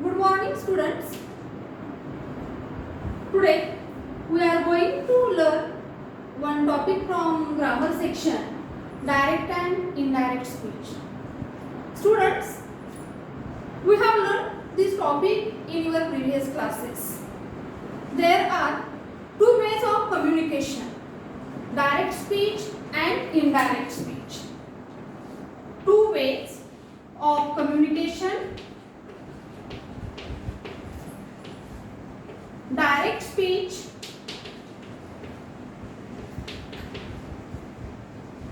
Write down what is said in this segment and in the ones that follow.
Good morning, students. Today we are going to learn one topic from grammar section, direct and indirect speech. Students, we have learned this topic in your previous classes. There are two ways of communication, direct speech and indirect speech. Two ways of communication, direct speech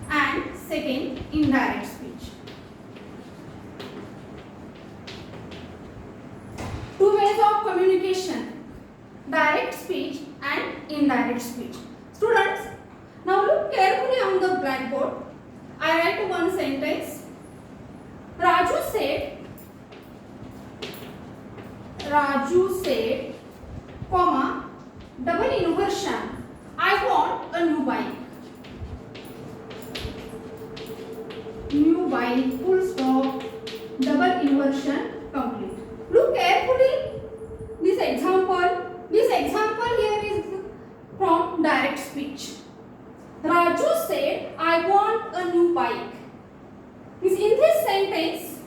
and second, indirect speech. Two ways of communication, direct speech and indirect speech. Students, now look carefully on the blackboard. I write one sentence. Raju said, comma, double inversion, I want a new bike. New bike, full stop, double inversion, complete. Look carefully this example. This example here is from direct speech. Raju said, I want a new bike. In this sentence,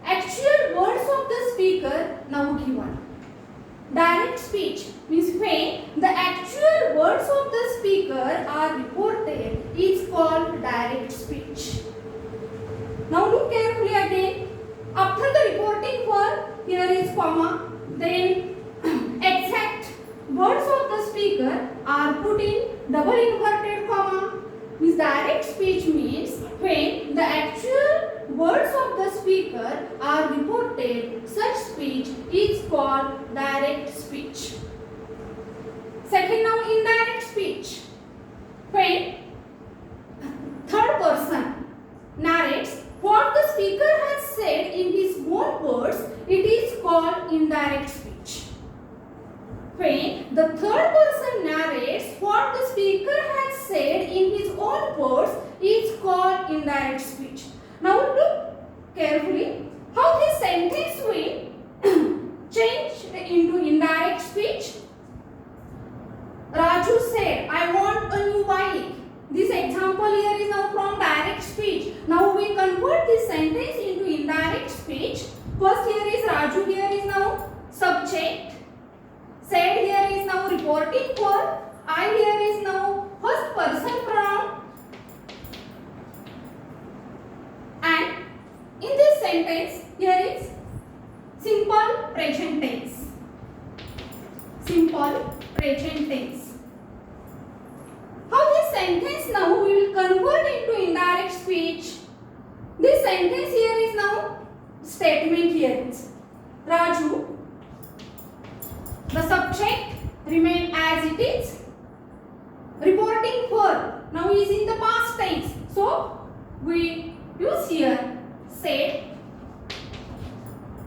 actual words of the speaker now given. Direct speech means when the actual words of the speaker are reported is called direct speech. Now look carefully again. After the reporting word, here is comma, then exact words of the speaker are put in double inverted comma. Means direct speech means when the actual words of the speaker are reported, such speech is called direct speech. Second, now indirect speech. When third person narrates what the speaker has said in his own words, it is called indirect speech. When the third person narrates what the speaker has said in his own words, is called indirect speech. Now look carefully how this sentence will change into indirect speech. Raju said, I want a new bike. This example here is now from direct speech. Now we convert this sentence into indirect speech. First here is Raju, here is now subject. Said here is now reporting verb. I here is now first person pronoun. And in this sentence here is simple present tense. Simple present tense. How this sentence now we will convert into indirect speech. This sentence here is now statement here is Raju. The subject remain as it is. Reporting verb now is in the past tense. So we use here said.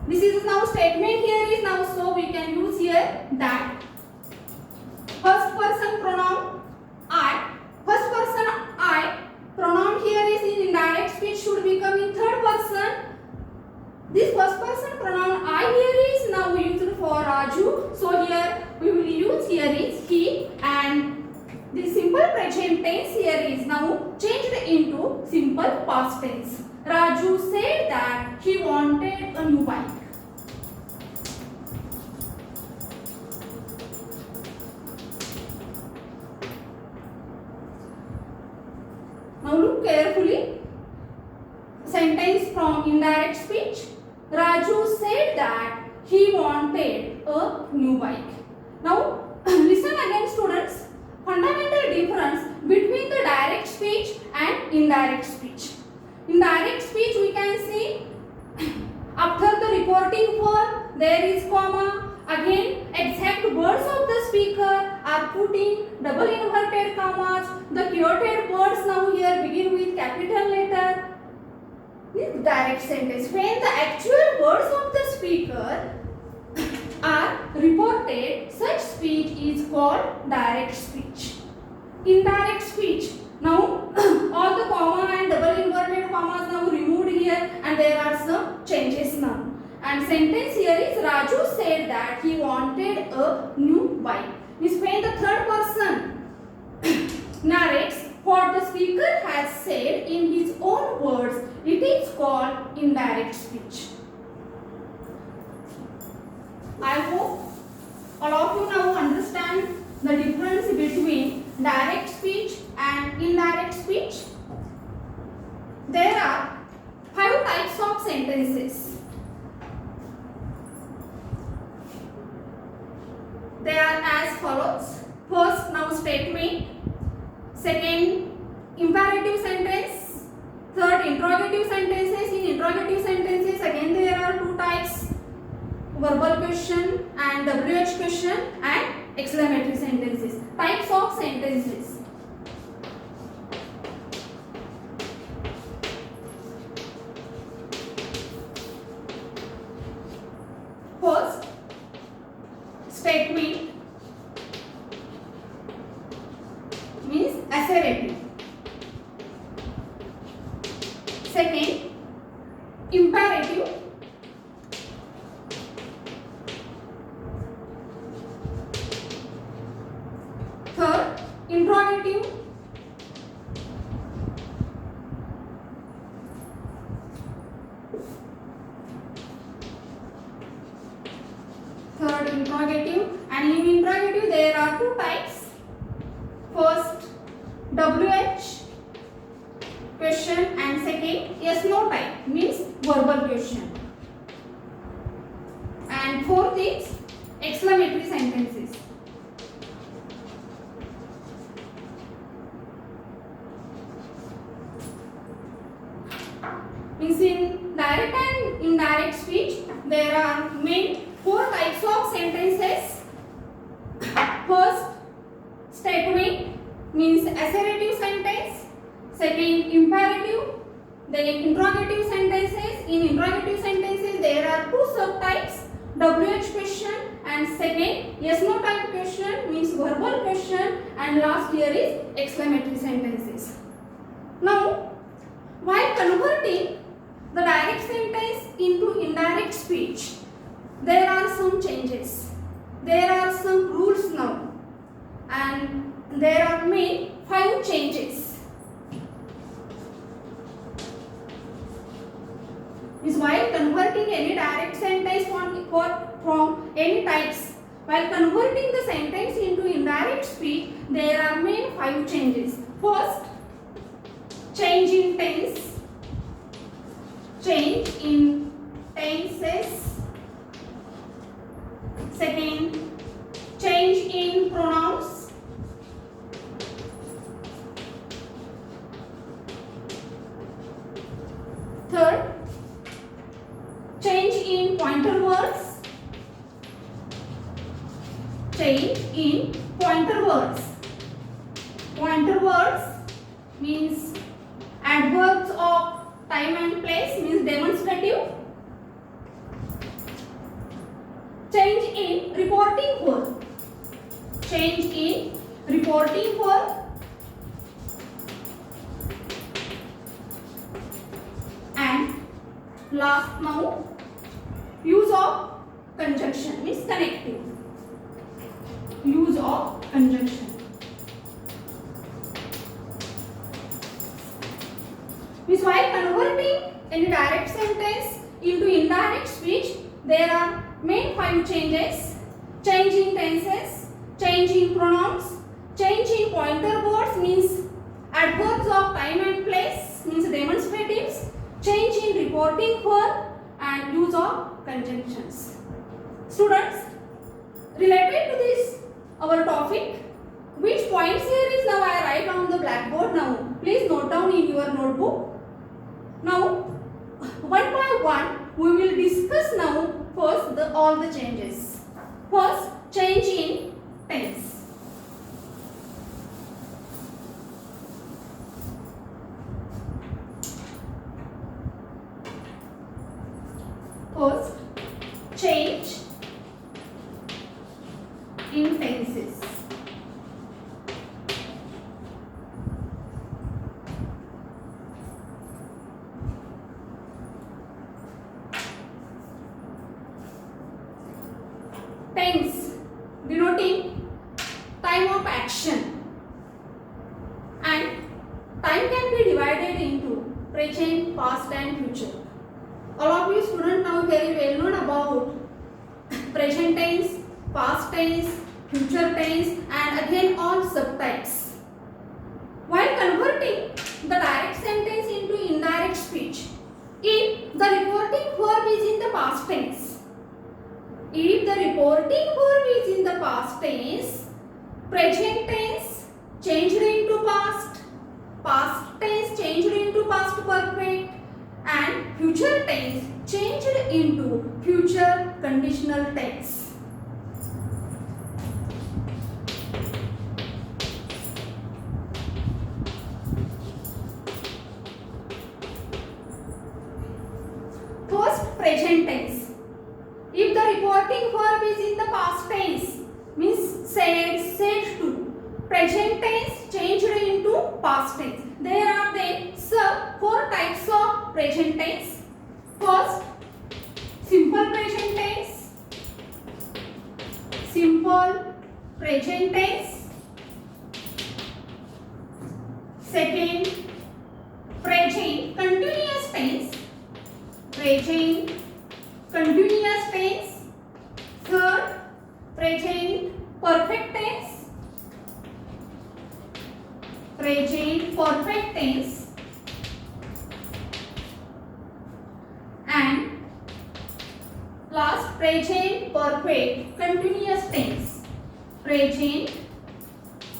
This is now statement here is now, so we can use here that. First person pronoun I. First person I. Pronoun here is in indirect speech should become in third person. This first person pronoun I here is now used for Raju. So here we will use here is he, and the simple present tense here is now changed into simple past tense. Raju said that he wanted a new bike. Now look carefully. Sentence from indirect speech. Raju said that he wanted a new bike. Now listen again, students. Fundamental difference between the direct speech and indirect speech. In direct speech we can see after the reporting verb there is comma. Again exact words of the speaker are put in double inverted commas. The quoted words now here begin with capital letter. This direct sentence. When the actual words of the speaker are reported, such speech is called direct speech. Indirect speech. Now all the comma and double inverted commas now removed here, and there are some changes now. And sentence here is Raju said that he wanted a new bike. Means when the third person narrates what the speaker has said in his own words, it is called indirect speech. I hope all of you now understand the difference between direct speech and indirect speech. There are 5 types of sentences. They are as follows. First, now statement. Second, imperative sentence. Third, interrogative sentences. In interrogative sentences, again there are 2 types. Verbal question and WH question and exclamatory sentences. Types of sentences. First, statement means assertive. Second, imperative. Third, interrogative. Third, interrogative. And in interrogative there are 2 types. First, WH question and second, yes no type means verbal question. And fourth is exclamatory sentences. Means in direct and indirect speech there are main 4 types of sentences. First, statement means assertive sentence. Second, imperative. Then interrogative sentences. In interrogative sentences there are 2 subtypes, WH question and second yes no type question means verbal question, and last here is exclamatory sentences. Now, while converting the direct sentence into indirect speech, there are some changes. There are some rules now, and there are main 5 changes. Is while converting any direct sentence from any types, while converting the sentence into indirect speech, there are main 5 changes. First, change in tense. Change in tenses. Second, change in pronouns. Third, change in pointer words. Change in pointer words. Pointer words means adverbs of time and place means demonstrative. Change in reporting verb. Change in reporting verb. And last now, use of conjunction means connective. Use of conjunction. Means while converting any direct sentence into indirect speech, there are main 5 changes. Change in tenses, change in pronouns, change in pointer words means adverbs of time and place means demonstratives, change in reporting verb and use of conjunctions. Students, related to this our topic, which points here is now I write on the blackboard now. Please note down in your notebook. Now, one by one, we will discuss now first all the changes. First, change in tense. First, change in tenses. tense denoting time of action, and time can be divided into present, past and future. All of you students now very well known about present tense, past tense, future tense and again all subtypes. While converting the direct sentence into indirect speech, if the reporting verb is in the past tense, present tense changed into past, past tense changed into past perfect and future tense changed into future conditional tense. First, present tense. If the reporting verb is in the past tense, means said, said to, present tense changed into past tense. There are then four types of present tense. First, simple present tense. Simple present tense. Second, present continuous tense. Present continuous tense. Third, present perfect tense. Present perfect tense. And last, present perfect continuous tense. Present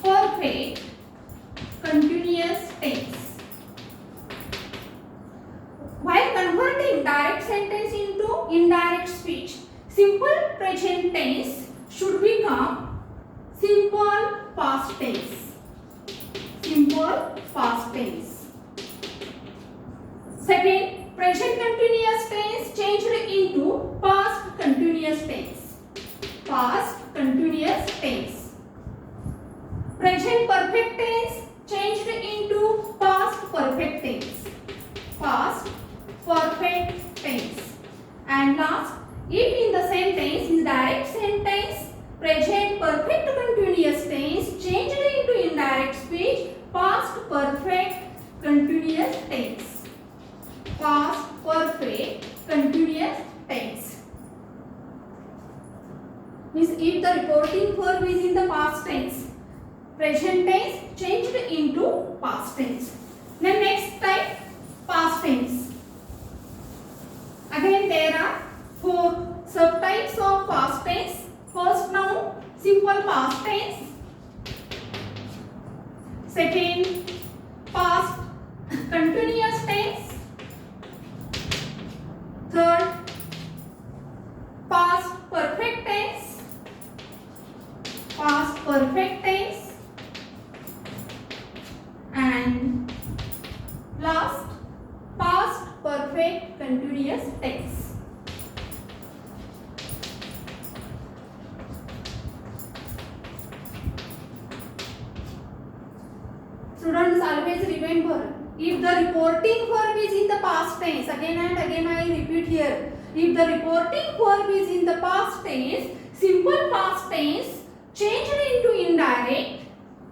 perfect continuous tense. While converting direct sentence into indirect speech, simple present tense should become simple past tense. Simple past tense. Second, present continuous tense changed into past continuous tense. Past continuous tense. Present perfect tense changed into past perfect tense. Past perfect tense. And last, if in the sentence, in direct sentence, present perfect continuous tense changed into indirect speech, past perfect continuous tense. Past perfect continuous tense. Means if the reporting verb is in the past tense, present tense changed into past tense. Then next type, past tense. Again there are four subtypes of past tense. First now, simple past tense. Second, past continuous tense. Third, past perfect tense. Past perfect tense. And last, past perfect continuous tense. Students, always remember, if the reporting verb is in the past tense, again and again I repeat here, if the reporting verb is in the past tense, simple past tense changed into indirect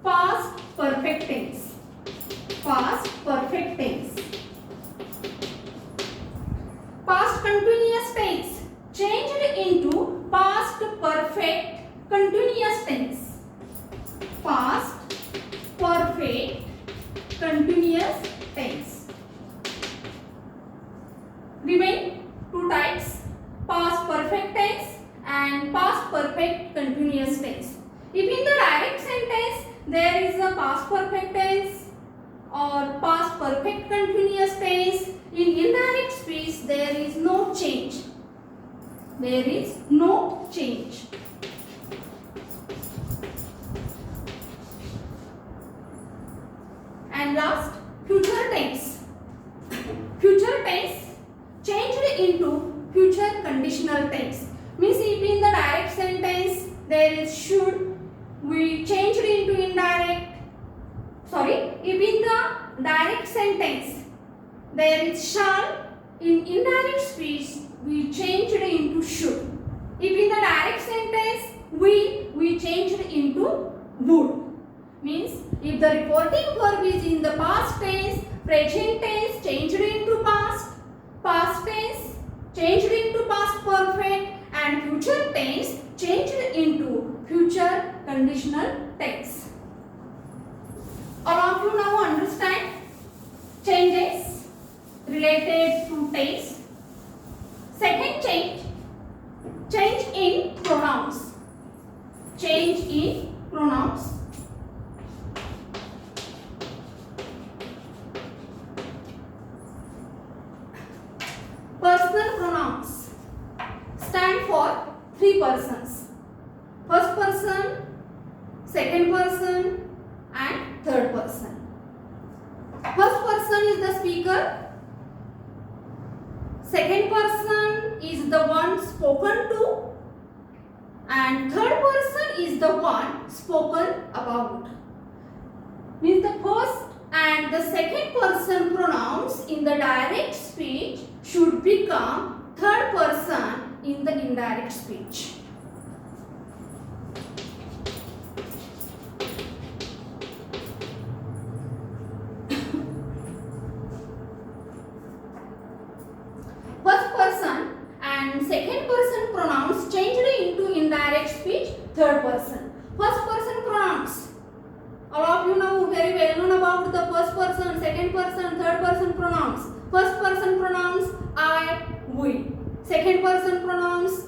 past perfect tense. Past perfect tense. Past continuous tense changed into past perfect continuous tense. Past perfect continuous tense. Remain two types, past perfect tense and past perfect continuous tense. If in the direct sentence there is a past perfect tense or past perfect continuous tense, in indirect speech there is no change. There is no change. And last, future tense. Future tense changed into future conditional tense. Means if in the direct sentence there is should, we changed into indirect. If in the direct sentence there is shall, in indirect speech we changed into should. If in the direct sentence changed into would. Means if the reporting verb is in the past tense, present tense changed into past, past tense changed into past perfect, and future tense changed into future conditional tense. All of you now understand changes related to tense. Second change, change in pronouns. Change in pronouns. Personal pronouns stand for three persons. First person, second person, and third person. First person is the speaker. Second person is the one spoken to. And third person is the one spoken about. Means the first and the second person pronouns in the direct speech should become third person in the indirect speech. First person and second person pronouns changed into indirect speech third person. First person pronouns. All of you know very well known about the first person, second person, third person pronouns. First person pronouns I, we. Second person pronouns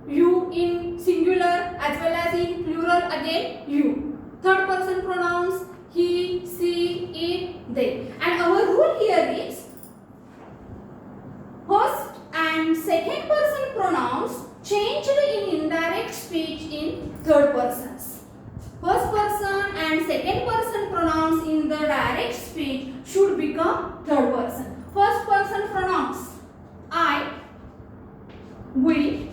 you in singular as well as in plural again you. Third person pronouns he, she, it, they. And our rule here is first and second person pronouns changed in indirect speech in third persons. First person and second person pronouns in the direct speech should become third person. First person pronouns I, we.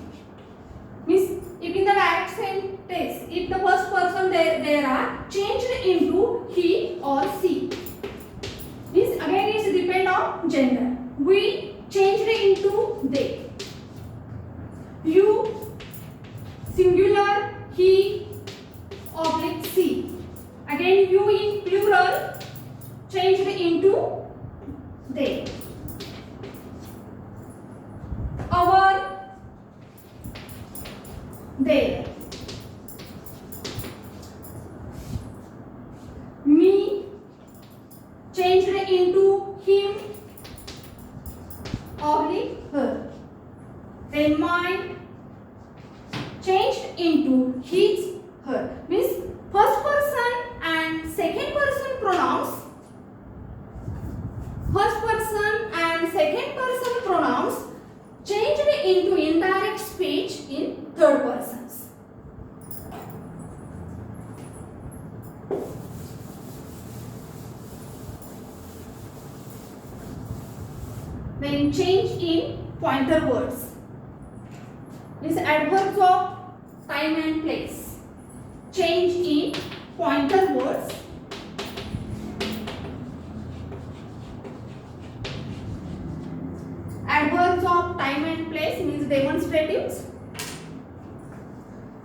Means if in the direct sentence, if the first person there are changed into he or she. Means again it depend on gender. We changed into they. You singular, he oblique she. Again you in plural changed into they. Our, they. Me changed into him oblique her. Then mine changed into his, her. Means first person and second person pronouns. First person and second person pronouns changed into indirect speech in third persons. Then change in pointer words. Means adverbs of time and place. Change in pointer words. Adverbs of time and place means demonstratives.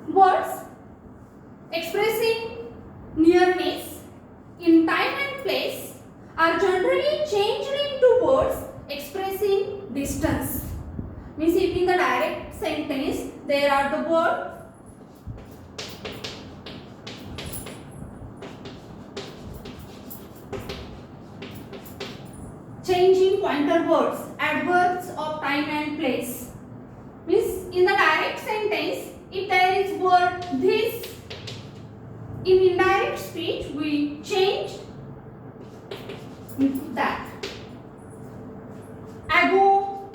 Words expressing nearness in time and place are generally changed into words expressing distance. Means if in the direct sentence there are the word changing pointer words, adverbs of time and place. Means in the direct sentence, if there is word this, in indirect speech we change that. Ago,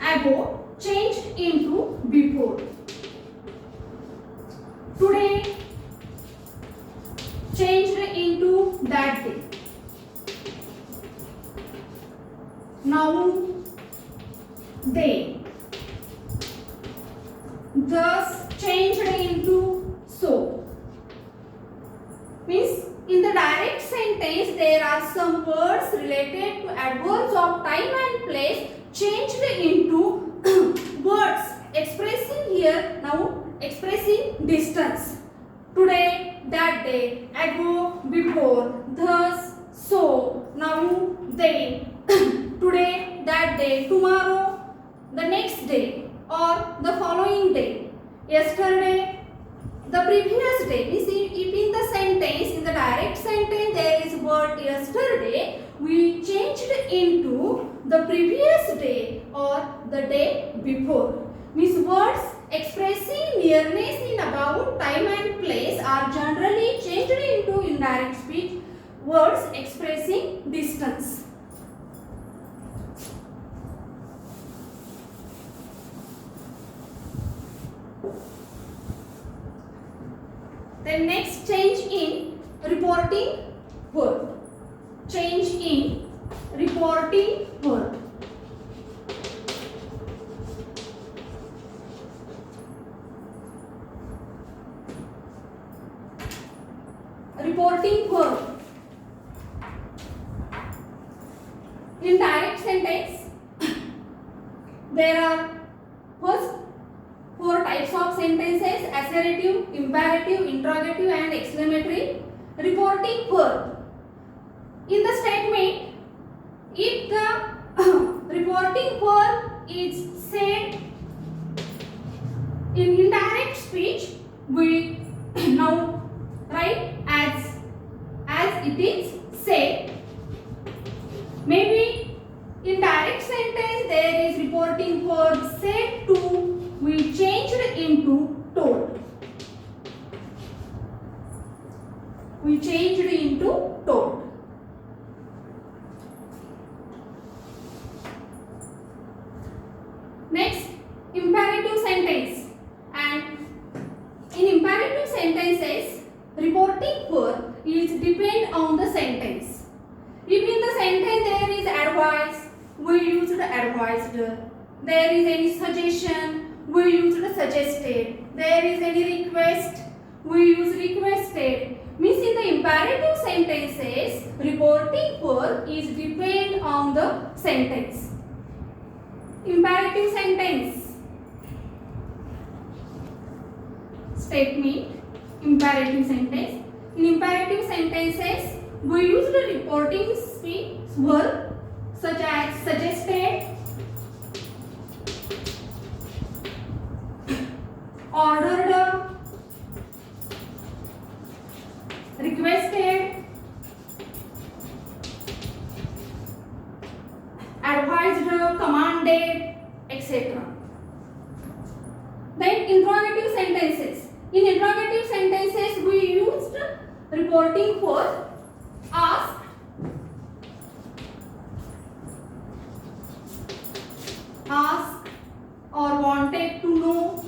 ago changed into before. Today changed into that day. Now they. Thus changed into so. Means in the direct sentence there are some words related to adverbs of time and place changed into today, that day, tomorrow, the next day, or the following day, yesterday, the previous day. Means if in the sentence, in the direct sentence there is word yesterday, we changed into the previous day or the day before. Means words expressing nearness in about, time and place are generally changed into indirect speech words expressing distance. Then next, change in reporting verb. Change in reporting verb. Reporting verb. In direct sentence, there are first 4 types of sentences: assertive, imperative, interrogative and exclamatory. Reporting verb. In the statement, if the reporting verb is said in indirect speech, we now write as it is said. Maybe in direct sentence there is reporting verb said to, we changed into told. We changed into told. Next, imperative sentence. And in imperative sentences, reporting verb is depend on the sentence. If in the sentence there is advice, we used advised. There is any suggestion, we used suggested. There is any request, we use requested. Means in the imperative sentences, reporting verb is depend on the sentence. Imperative sentence. Statement. Imperative sentence. In imperative sentences, we use the reporting speech verb such as suggested, ordered, requested, advised, commanded, etc. Then interrogative sentences. In interrogative sentences, we used reporting verb ask, or wanted to know,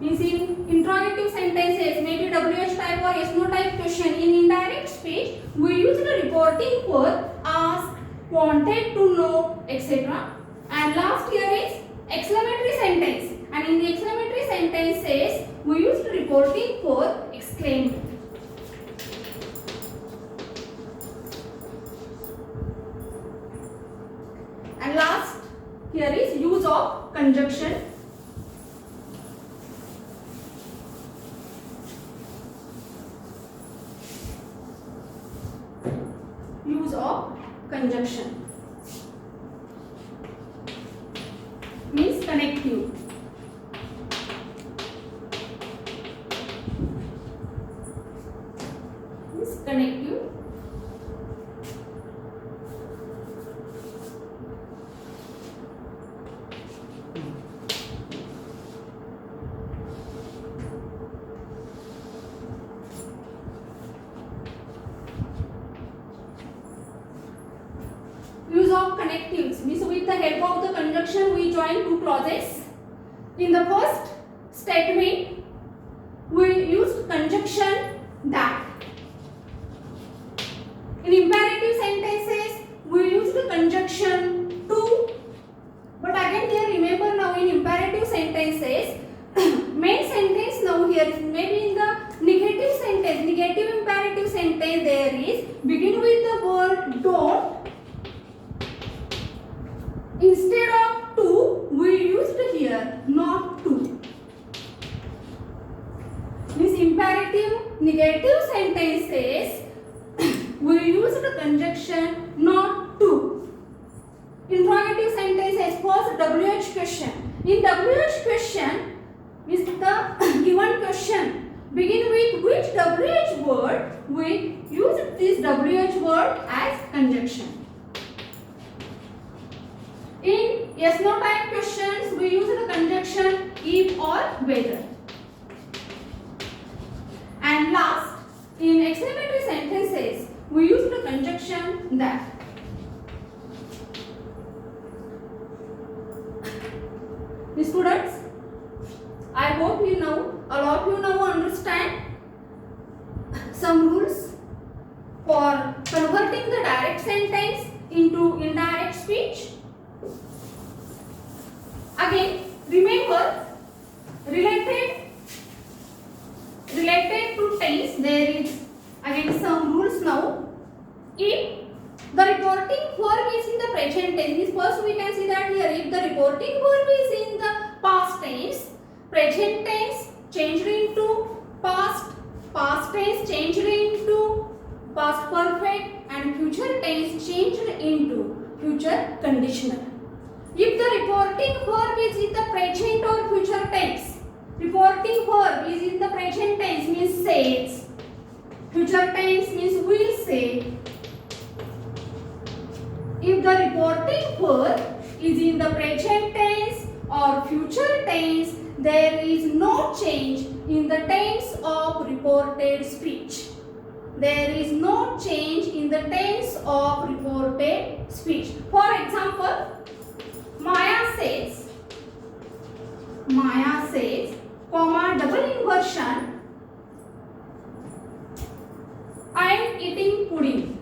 Means in interrogative sentences, maybe WH type or yes no type question. In indirect speech, we use the reporting verb ask, wanted to know, etc. And last here is exclamatory sentence. And in the exclamatory sentences, we use the reporting verb exclaim. And last here is use of conjunction. Use of conjunction means connective. Connective. Use of connectives means with the help of the conjunction we join two clauses. In the first statement, we used conjunction that. In imperative sentences, we use the conjunction to. But again here remember now in imperative sentences, main sentence now here is maybe in the negative sentence, negative imperative sentence there is begin with the word don't. Instead of to, we used here not to. Means imperative negative sentences conjunction, not to. Interrogative sentences. First, WH question. In WH question, is the given question begin with which WH word? We use this WH word as conjunction. In yes no type questions, we use the conjunction if or whether. And last, in exclamatory sentences, we use the conjunction that. Students, I hope you know, all of you now understand some rules for converting the direct sentence into indirect speech. Again, remember, related to tense, there is again some rules now. If the reporting verb is in the present tense, first we can see that here, if the reporting verb is in the past tense, present tense changed into past, past tense changed into past perfect, and future tense changed into future conditional. If the reporting verb is in the present or future tense, reporting verb is in the present tense means says, future tense means will say. If the reporting verb is in the present tense or future tense, there is no change in the tense of reported speech. There is no change in the tense of reported speech. For example, Maya says, comma, double inversion, I am eating pudding.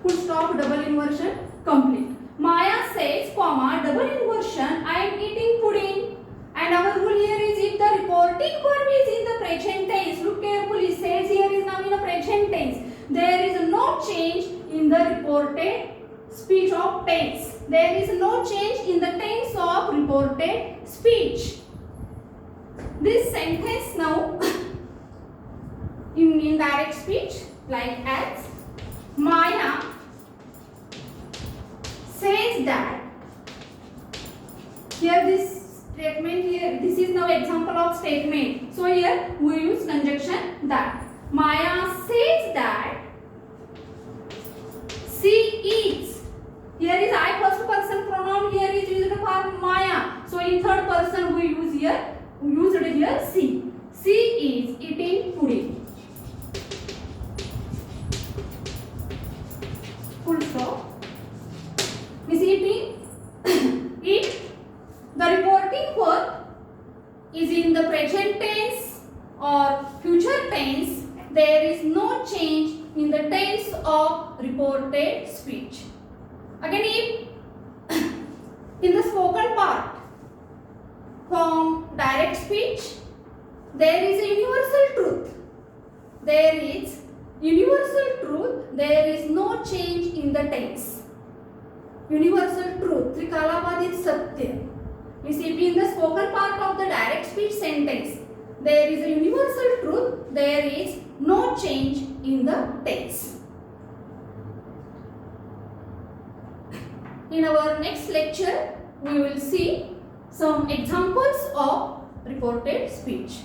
Full stop, double inversion, complete. Maya says, comma, double inversion, I am eating pudding. And our rule here is if the reporting verb is in the present tense, look carefully, says here is now in a present tense. There is no change in the reported speech of tense. There is no change in the tense of reported speech. This sentence now in indirect speech, like as Maya says that. Here this statement here, this is now example of statement. So here we use conjunction that. Maya says that she eats. Here is I first person pronoun, here is used for Maya. So in third person we use here, she. She is eating pudding. Full stop. Is eating. If the reporting verb is in the present tense or future tense, there is no change in the tense of reported speech. Again, if in the spoken part from direct speech, there is a universal truth. There is universal truth. There is no change in the tense. Universal truth, Trikalabadit Satya. You see, in the spoken part of the direct speech sentence, there is a universal truth. There is no change in the tense. In our next lecture, we will see some examples of reported speech.